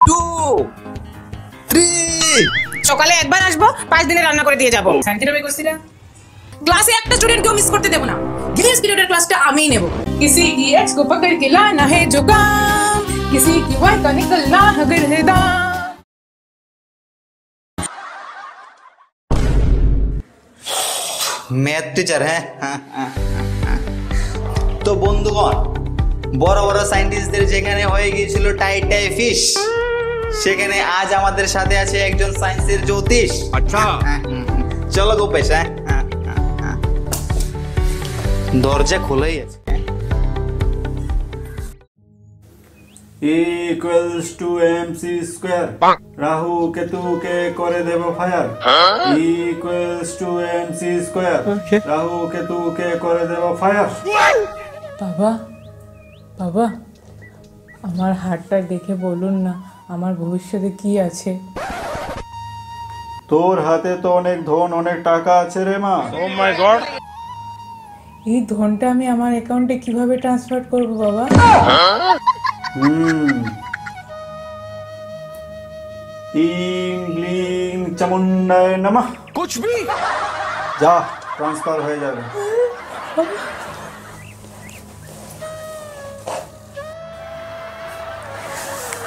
2 3 সকালে একবার আসবো 5 দিনে রান্না করে দিয়ে যাবো। শান্তিরমে কইছিলা ক্লাসে একটা স্টুডেंट কেউ মিস করতে দেব না। গ্রেস পিরিয়ডের ক্লাসটা আমিই নেব। किसी की एक्स को पकड़ के लाना है जो काम, किसी की वाई का निकलना है गर्दान। मैथ टीचर है। তো বন্ধুগণ, বড় বড় সায়েন্টিস্টদের যেখানে হয়ে গিয়েছিল টাই টাই ফিশ, সেখানে আজ আমাদের সাথে আছে একজন সায়েন্সের জ্যোতিষ। আচ্ছা, চলো গোপেশ। দরজা খোলাই আছে। Equals to mc square. Rahu কেতুকে করে দেব fire. Equals to mc square. Rahu কেতুকে করে দেব ফায়ার। বাবা বাবা, আমার হাতটা দেখে বলুন না আমার ভবিষ্যতে কি আছে। তোর হাতে তো অনেক ধন অনেক টাকা আছে রে মা। ও মাই গড, এই ধনটা আমি আমার অ্যাকাউন্টে কিভাবে ট্রান্সফার করব বাবা? ইংলিং চামুন্ডায় নমঃ। কুছ ভি যা, ট্রান্সফার হয়ে যাবে।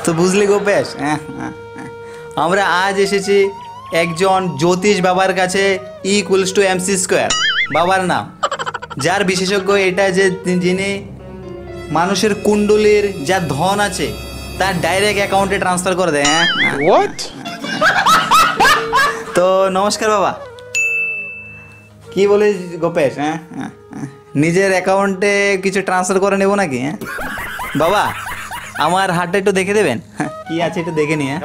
তো বুঝলি গোপেশ, আমরা আজ এসেছি একজন জ্যোতিষ বাবার কাছে। ইকুয়ালস টু এমসি স্কোয়ার বাবার নাম, যার বিশেষজ্ঞ এটা যে যিনি মানুষের কুণ্ডলীর যা ধন আছে তার ডাইরেক্ট অ্যাকাউন্টে ট্রান্সফার করে দেয়। হোয়াট? তো নমস্কার বাবা। কি বলিস গোপেশ? নিজের অ্যাকাউন্টে কিছু ট্রান্সফার করে নেব নাকি? বাবা, আমার হাতটা একটু দেখে দেবেন, কি আছে একটু দেখে নিয়ে।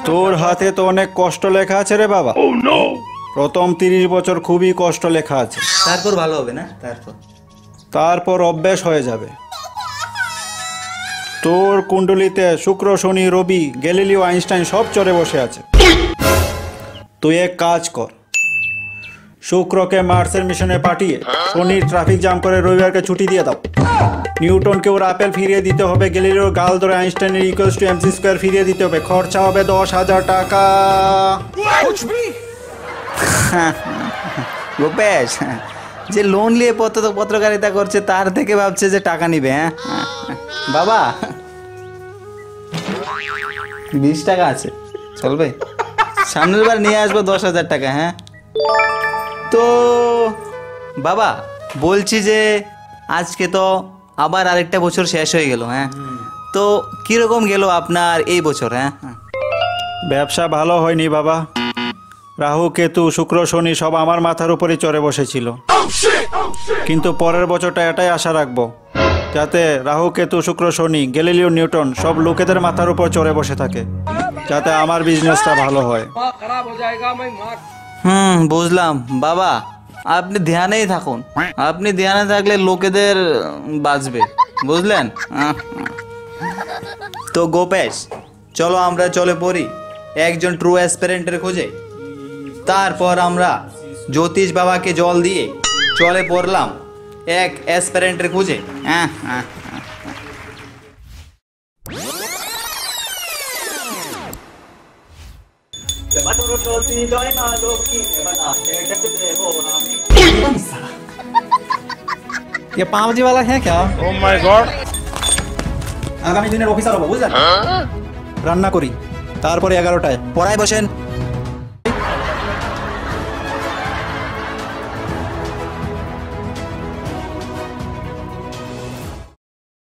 তোর হাতে তো অনেক কষ্ট লেখা আছে রে বাবা। প্রথম 30 বছর খুবই কষ্ট লেখা আছে, তারপর ভালো হবে না? তারপর অভ্যাস হয়ে যাবে। তোর কুণ্ডলিতে শুক্র শনি রবি গ্যালিলিও আইনস্টাইন সব চড়ে বসে আছে। তুই এক কাজ কর, শুক্রকে মার্সের মিশনে পাঠিয়ে শনির ট্রাফিক জ্যাম করে রবিবারকে ছুটি দিয়ে দাও। নিউটনকে ওর আপেল ফিরিয়ে দিতে হবে, গ্যালিলিওর গাল ধরে আইনস্টাইনের ইকুয়ালস টু এমসি স্কয়ার ফিরিয়ে দিতে হবে। খরচা হবে 10,000 টাকা। গোপেশ, যে লোন নিয়ে পত্রকারিতা করছে তার থেকে ভাবছে যে টাকা নিবে। বাবা, 20 টাকা আছে, চলবে? সামনের বার নিয়ে আসবো 10,000 টাকা। হ্যাঁ, তো বাবা বলছি যে আজকে তো আবার আরেকটা বছর শেষ হয়ে গেল। হ্যাঁ, তো কিরকম গেল আপনার এই বছর? ব্যবসা ভালো হয়নি বাবা। রাহু কেতু শুক্র শনি সব আমার মাথার উপরই চড়ে বসেছিল, কিন্তু পরের বছরটা এটাই আশা রাখবো যাতে রাহু কেতু শুক্র শনি গ্যালিলিও নিউটন সব লোকেদের মাথার উপর চড়ে বসে থাকে, যাতে আমার বিজনেসটা ভালো হয়। বুঝলাম বাবা, আপনি ধ্যানেই থাকুন। আপনি ধ্যানে থাকলে লোকেদের বাঁচবে, বুঝলেন? তো গোপেশ, চলো আমরা চলে পড়ি একজন ট্রু অ্যাসপিরেন্টের খোঁজে। তারপর আমরা জ্যোতিষ বাবাকে জল দিয়ে চলে পড়লাম এক অ্যাসপিরেন্টের খুঁজে। ये 5 वाला है क्या? ও মাই গড, আগামী দিনের অফিসার হবো, বুঝলেন? রান্না করি, তারপরে 11টায় পড়ায় বসেন।